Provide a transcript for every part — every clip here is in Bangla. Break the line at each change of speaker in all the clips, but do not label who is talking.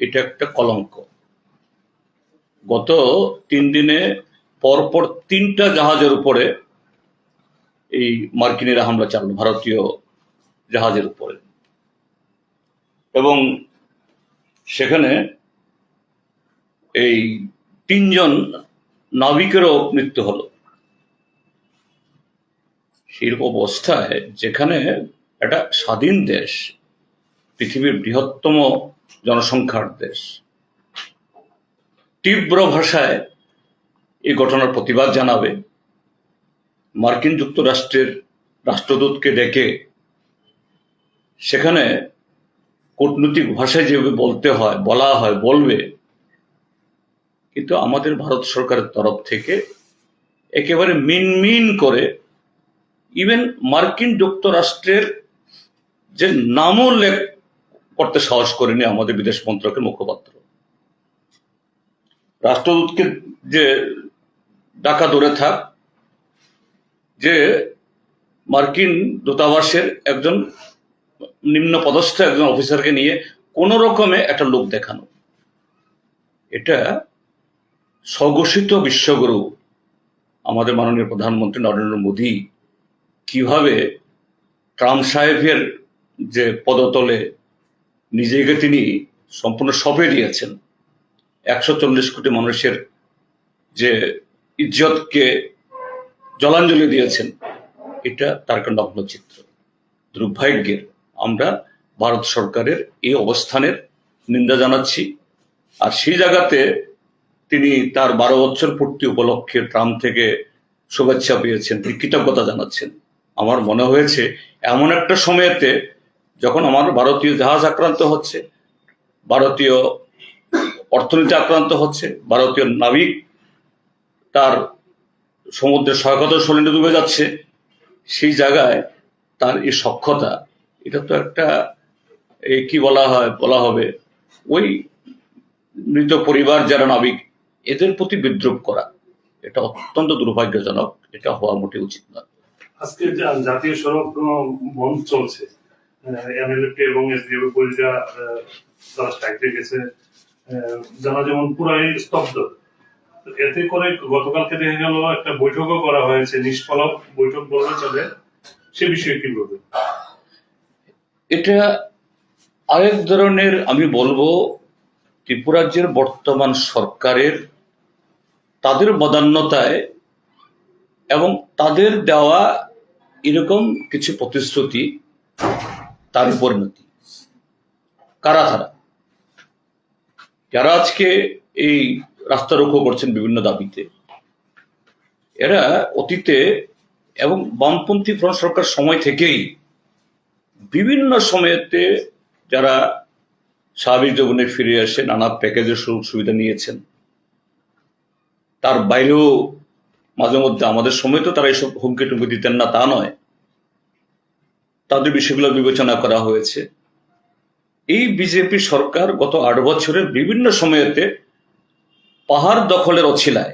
এটা একটা কলঙ্ক। গত 3 দিনে পরপর 3টা জাহাজের উপরে এই মার্কিনীরা হামলা চালানো, ভারতীয় জাহাজের উপরে, এবং সেখানে এই 3জন নাবিকেরও মৃত্যু হলো। সেরকম অবস্থায় যেখানে একটা স্বাধীন দেশ, পৃথিবীর বৃহত্তম জনসংখ্যার দেশ, তীব্র ভাষায় এই ঘটনার প্রতিবাদ জানাবে, মার্কিন যুক্তরাষ্ট্রের রাষ্ট্রদূতকে ডেকে সেখানে কূটনৈতিক ভাষায় যেভাবে বলা হয় বলবে, কিন্তু আমাদের ভারত সরকারের তরফ থেকে একেবারে মিনমিন করে, ইভেন মার্কিন যুক্তরাষ্ট্রের যে নামও করতে সাহস করেনি আমাদের বিদেশ মন্ত্রকের মুখপাত্র। রাষ্ট্রদূতকে যে ডাকা দূরে থাক, যে মার্কিন দূতাবাসের একজন নিম্ন পদস্থ একজন অফিসারকে নিয়ে কোন রকমে একটা লোক দেখানো, এটা স্বঘোষিত বিশ্বগুরু আমাদের মাননীয় প্রধানমন্ত্রী নরেন্দ্র মোদী কিভাবে ট্রাম্প সাহেবের যে পদতলে নিজেকে তিনি সম্পূর্ণ সঁপে দিয়েছেন, 140 কোটি মানুষের যে ইজ্জতকে জলাঞ্জলি দিয়েছেন, এটা তার একটা নগ্ন চিত্র। দুর্ভাগ্যের আমরা ভারত সরকারের এই অবস্থানের নিন্দা জানাচ্ছি। আর সেই জায়গাতে তিনি তার 12 বছর পূর্তি উপলক্ষে ট্রাম্প থেকে শুভেচ্ছা পেয়েছেন, তিনি কৃতজ্ঞতা জানাচ্ছেন। আমার মনে হয়েছে এমন একটা সময়েতে যখন আমার ভারতীয় জাহাজ আক্রান্ত হচ্ছে, ভারতীয় অর্থনীতি আক্রান্ত হচ্ছে, ভারতীয় নাবিক তার সমুদ্রের সৈকত সলিলে ডুবে যাচ্ছে, সেই জায়গায় তার এই সখ্যতা, এটা তো একটা কি বলা হবে ওই মৃত পরিবার যারা নাবিক, এদের প্রতি বিদ্রুপ করা, এটা অত্যন্ত দুর্ভাগ্যজনক। এটা হওয়া মোটেই উচিত নয়।
আজকে জাতীয় সড়ক বন্ধ চলছে, এমএলএ এবং এসডিএফ কর্মীরা তারা স্ট্রাইকে গেছে, জানা যেমন পুরাই স্তব্ধ। এতে করে গতকালকে দেখা গেল একটা বৈঠকও করা হয়েছে, নিষ্ফলক বৈঠক বলতে চলে, সে বিষয়ে কি বলবেন?
এটা আরেক ধরনের, আমি বলবো ত্রিপুরাজ্যের বর্তমান সরকারের তাদের বদান্যতায় এবং তাদের দেওয়া এরকম কিছু প্রতিশ্রুতি, তার পরিণতি। কারা তারা যারা আজকে এই রাস্তা রোকো করছেন বিভিন্ন দাবিতে? এরা অতীতে এবং বামপন্থী ফ্রন্ট সরকার সময় থেকেই বিভিন্ন সময়েতে যারা স্বাভাবিক জীবনে ফিরে আসে নানা প্যাকেজের সুযোগ সুবিধা নিয়েছেন। তার বাইরেও মাঝে মধ্যে আমাদের সময় তো তারা এইসব হুমকি টুমকি দিতেন না, তা নয়, তাদের বিষয়গুলো বিবেচনা করা হয়েছে। এই বিজেপি সরকার গত 8 বছরের বিভিন্ন সময়েতে পাহাড় দখলের অছিলায়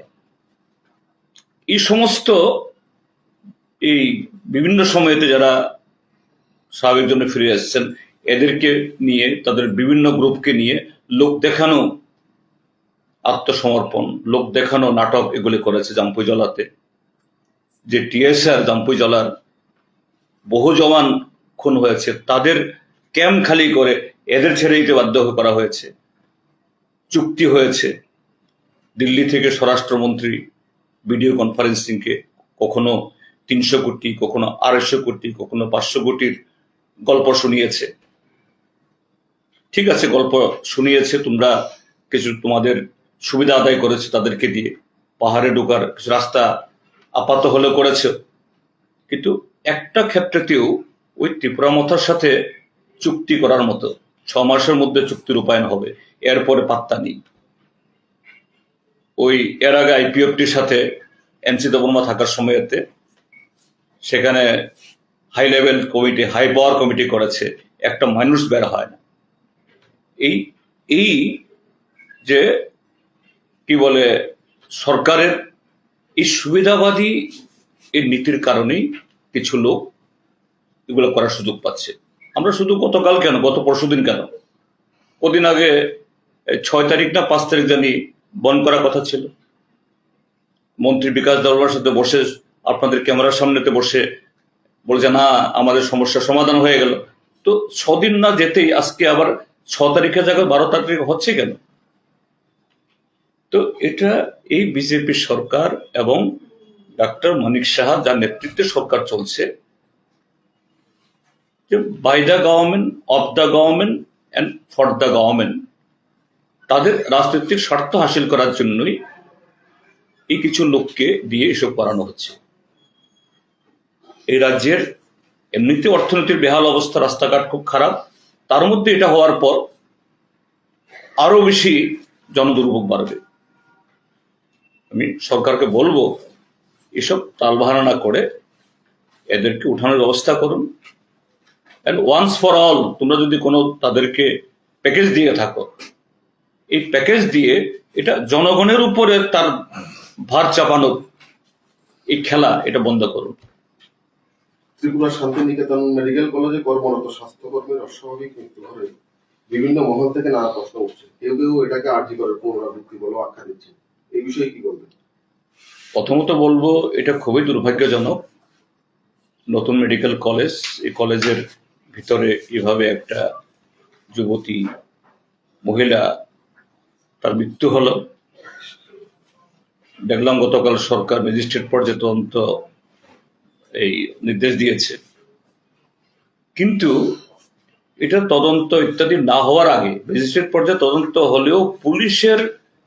এই সমস্ত এই বিভিন্ন সময়েতে যারা স্বাভাবিক জন্য ফিরে আসছেন এদেরকে নিয়ে, তাদের বিভিন্ন গ্রুপকে নিয়ে লোক দেখানো আত্মসমর্পণ, লোক দেখানো নাটক এগুলি করেছে। জাম্পুই জলাতে যে টিএসআর জাম্পুই জলার বহু জওয়ান খুন হয়েছে, তাদের ক্যাম্প খালি করে এদের ছেড়ে দিতে বাধ্য করা হয়েছে। চুক্তি হয়েছে দিল্লি থেকে স্বরাষ্ট্রমন্ত্রী ভিডিও কনফারেন্সিংকে কখনো 300 কোটি, কখনো 250 কোটি, কখনো 500 কোটির গল্প শুনিয়েছে। ঠিক আছে, গল্প শুনিয়েছে, তোমরা কিছু তোমাদের সুবিধা আদায় করেছে তাদেরকে দিয়ে, পাহাড়ে ঢোকার কিছু রাস্তা আপাত হলে করেছে, কিন্তু একটা ক্ষেত্রেতেও ওই ত্রিপুরা মথার সাথে চুক্তি করার মতো 6 মাসের মধ্যে চুক্তি রূপায়ণ হবে, এরপরে পাত্তা নেই। ওই এর আগে আইপিএফটির সাথে এনসি বর্মা থাকার সময়তে সেখানে high level committee, high power committee করেছে, একটা মানুষ বের হয় না। এই যে কি বলে সরকারের এই সুবিধাবাদী এই নীতির কারণেই কিছু লোক এগুলো করার সুযোগ পাচ্ছে। আমরা শুধু গতকাল কেন, গত পরশুদিন কেন, কদিন আগে 6 তারিখ না 5 তারিখ জানি বন্ধ করার কথা ছিল। মন্ত্রী বিকাশ দরবার সাথে বসে আপনাদের ক্যামেরার সামনেতে বসে বলছে না আমাদের সমস্যার সমাধান হয়ে গেল। তো 6 দিন না যেতেই আজকে আবার 6 তারিখের জায়গায় 12 তারিখ হচ্ছে কেন? তো এটা এই বিজেপি সরকার এবং ডক্টর মানিক সাহা যার নেতৃত্বে সরকার চলছে, যে by the government, of the government and for the government, তাদের রাজনৈতিক স্বার্থ হাসিল করার জন্যই এই কিছু লোককে দিয়ে এসব করানো হচ্ছে। এই রাজ্যের এমনিতে অর্থনীতির বেহাল অবস্থা, রাস্তাঘাট খুব খারাপ, তার মধ্যে এটা হওয়ার পর আরো বেশি জনদুর্ভোগ বাড়বে। আমি সরকারকে বলবো এসব তালবাহানা না করে এদেরকে উঠানোর ব্যবস্থা করুন। অ্যান্ড ওয়ান্স ফর অল, তোমরা যদি কোনো তাদেরকে প্যাকেজ দিয়ে থাকো, এই প্যাকেজ দিয়ে এটা জনগণের উপরে তার ভার চাপানো এই খেলা এটা বন্ধ করুন।
ত্রিপুরা শান্তিনিকেতন মেডিকেল কলেজে কর্মরত স্বাস্থ্যকর্মীর অস্বাভাবিক মৃত্যু ঘটে বিভিন্ন মহল থেকে নানা প্রশ্ন উঠছে। কেউ কেউ এটাকে আরজি করে পুনরাবৃত্তি বলে আখ্যা দিচ্ছে। এই বিষয়ে কি বলবেন?
প্রথমত বলবো এটা খুবই দুর্ভাগ্যজনক। নতুন মেডিকেল কলেজ, এই কলেজের ভিতরে এভাবে একটা যুবতী মহিলা তার মৃত্যু হলো। দেখলাম গতকাল সরকার ম্যাজিস্ট্রেট পর্যায়ে তদন্ত এই নির্দেশ দিয়েছে, কিন্তু এটা তদন্ত ইত্যাদি না হওয়ার আগে ম্যাজিস্ট্রেট পর্যায়ে তদন্ত হলেও পুলিশের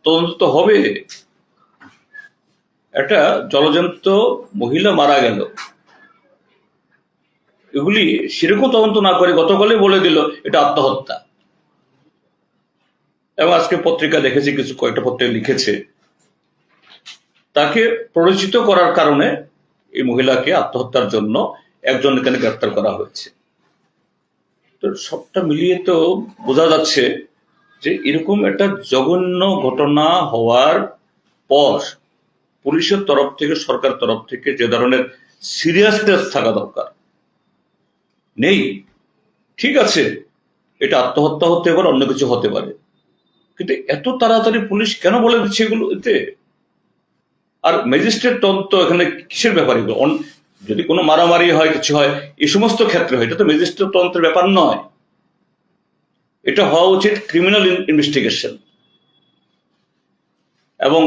তদন্ত হবে। একটা জলজন্ত মহিলা মারা গেল, এগুলি সেরকম তদন্ত না করে গতকালই বলে দিল এটা আত্মহত্যা। এবং আজকে পত্রিকা দেখেছি, কিছু কয়েকটা পত্রিকা লিখেছে তাকে প্ররোচিত করার কারণে এই মহিলাকে আত্মহত্যার জন্য একজন এখানে গ্রেপ্তার করা হয়েছে। তো সবটা মিলিয়ে তো বোঝা যাচ্ছে যে এরকম একটা জঘন্য ঘটনা হওয়ার পর পুলিশের তরফ থেকে, সরকার তরফ থেকে যে ধরনের সিরিয়াসনেস থাকা দরকার নেই। ঠিক আছে, এটা আত্মহত্যা হতে পারে, অন্য কিছু হতে পারে, কিন্তু এত তাড়াতাড়ি পুলিশ কেন বলে দিচ্ছে এগুলো এতে? আর ম্যাজিস্ট্রেট তদন্ত এখানে কিসের ব্যাপার? এগুলো যদি কোনো মারামারি হয়, কিছু হয়, এই সমস্ত ক্ষেত্রে হয়, এটা তো ম্যাজিস্ট্রেট তদন্তের ব্যাপার নয়। এটা হওয়া উচিত ক্রিমিনাল ইনভেস্টিগেশন। এবং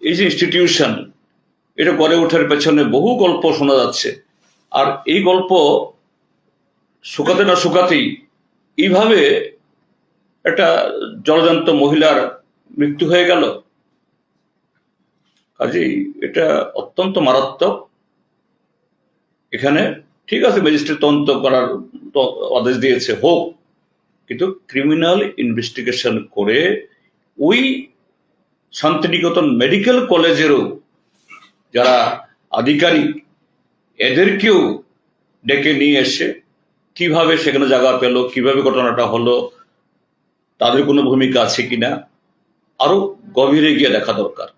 এই যে ইনস্টিটিউশন, এটা গড়ে ওঠার পেছনে বহু গল্প শোনা যাচ্ছে, আর এই গল্প শুকাতে না শুকাতেই এইভাবে একটা জলজান্ত মহিলার মৃত্যু হয়ে গেল। কাজেই এটা অত্যন্ত মারাত্মক। এখানে ঠিক আছে ম্যাজিস্ট্রেট তদন্ত করার আদেশ দিয়েছে, হোক, কিন্তু ক্রিমিনাল ইনভেস্টিগেশন করে ওই শান্তিনিকেতন মেডিকেল কলেজেরও যারা আধিকারিক এদেরকেও ডেকে নিয়ে এসে কিভাবে সেখানে জায়গা পেল, কিভাবে ঘটনাটা হলো, তাদের কোনো ভূমিকা আছে কিনা আরো গভীরে গিয়ে দেখা দরকার।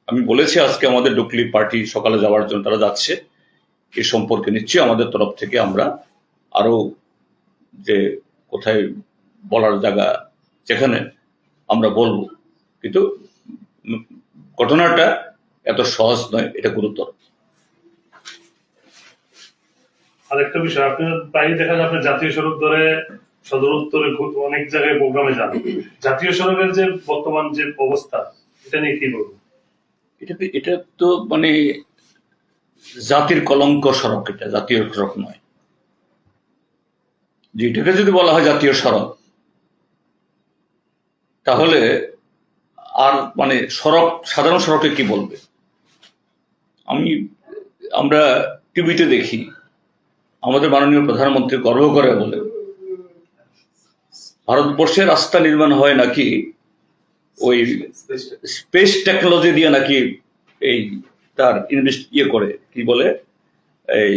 আমি বলেছি আজকে আমাদের ডুকলি পার্টি সকালে যাওয়ার জন্য, তারা যাচ্ছে। এ সম্পর্কে নিশ্চয়ই আমাদের তরফ থেকে আমরা আরো যে কোথায় বলার জায়গা যেখানে আমরা বলবো, কিন্তু ঘটনাটা এত সহজ নয়, এটা গুরুতর।
আরেকটা বিষয়, আপনার প্রায় দেখা যায় আপনি জাতীয় সড়ক ধরে সদর উত্তরে অনেক জায়গায় প্রোগ্রামে যান। জাতীয় সড়কের যে বর্তমান যে অবস্থা, এটা নিয়ে কি বলবো?
এটা তো মানে জাতির কলঙ্ক সড়ক, এটা জাতীয় সড়ক নয়। যেটাকে যদি বলা হয় জাতীয় সড়ক, তাহলে আর মানে সড়ক, সাধারণ সড়কে কি বলবে? আমরা টিভিতে দেখি আমাদের মাননীয় প্রধানমন্ত্রী গর্ব করে বলে ভারতবর্ষে রাস্তা নির্মাণ হয় নাকি ওই স্পেস টেকনোলজি দিয়ে, নাকি এই তার করে কি বলে এই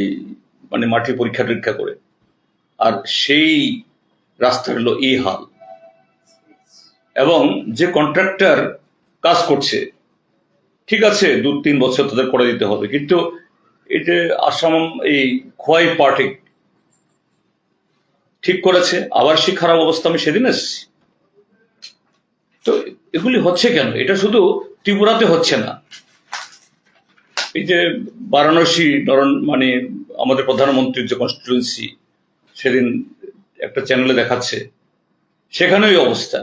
মানে মাটি পরীক্ষা টরীক্ষা করে, আর সেই রাস্তার হলো এই হাল। এবং যে কন্ট্রাক্টর কাজ করছে, ঠিক আছে 2-3 বছর তাদের করে দিতে হবে, কিন্তু এই যে আসাম এই খোয়াই পার্টি ঠিক করেছে, আবার সেই খারাপ অবস্থা আমি সেদিন এসেছি। তো এগুলি হচ্ছে কেন? এটা শুধু ত্রিপুরাতে হচ্ছে না, এই যে বারাণসী মানে আমাদের প্রধানমন্ত্রীর যে কনস্টিটুয়েন্সি, সেদিন একটা চ্যানেলে দেখাচ্ছে, সেখানেই অবস্থা,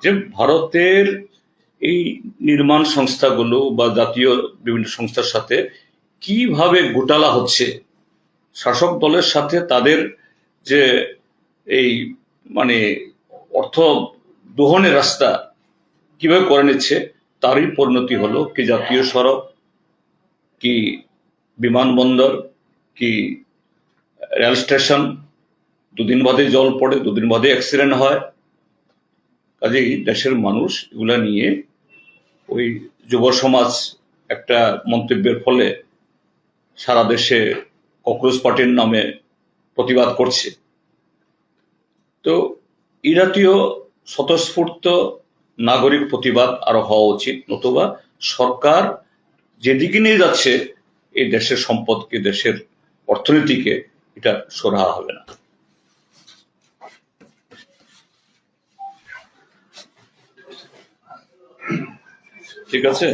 যে ভারতের এই নির্মাণ সংস্থাগুলো বা জাতীয় বিভিন্ন সংস্থার সাথে কিভাবে গোটালা হচ্ছে, শাসক দলের সাথে তাদের যে এই মানে অর্থ দোহনের রাস্তা কিভাবে করে নিচ্ছে, তারই পরিণতি হলো কি জাতীয় সড়ক, কি বিমানবন্দর, কি রেল স্টেশন, দুদিন বাদে জল পড়ে, দুদিন বাদে অ্যাক্সিডেন্ট হয়। কাজেই দেশের মানুষ এগুলা নিয়ে, ওই যুব সমাজ একটা মন্তব্যের ফলে সারা দেশে ককরোচ পার্টির নামে প্রতিবাদ করছে। তো এই জাতীয় স্বতঃস্ফূর্ত নাগরিক প্রতিবাদ আরো হওয়া উচিত, নতুবা সরকার যেদিকে নিয়ে যাচ্ছে এই দেশের সম্পদকে, দেশের অর্থনীতিকে, এটা সরাহা হবে না। ঠিক আছে।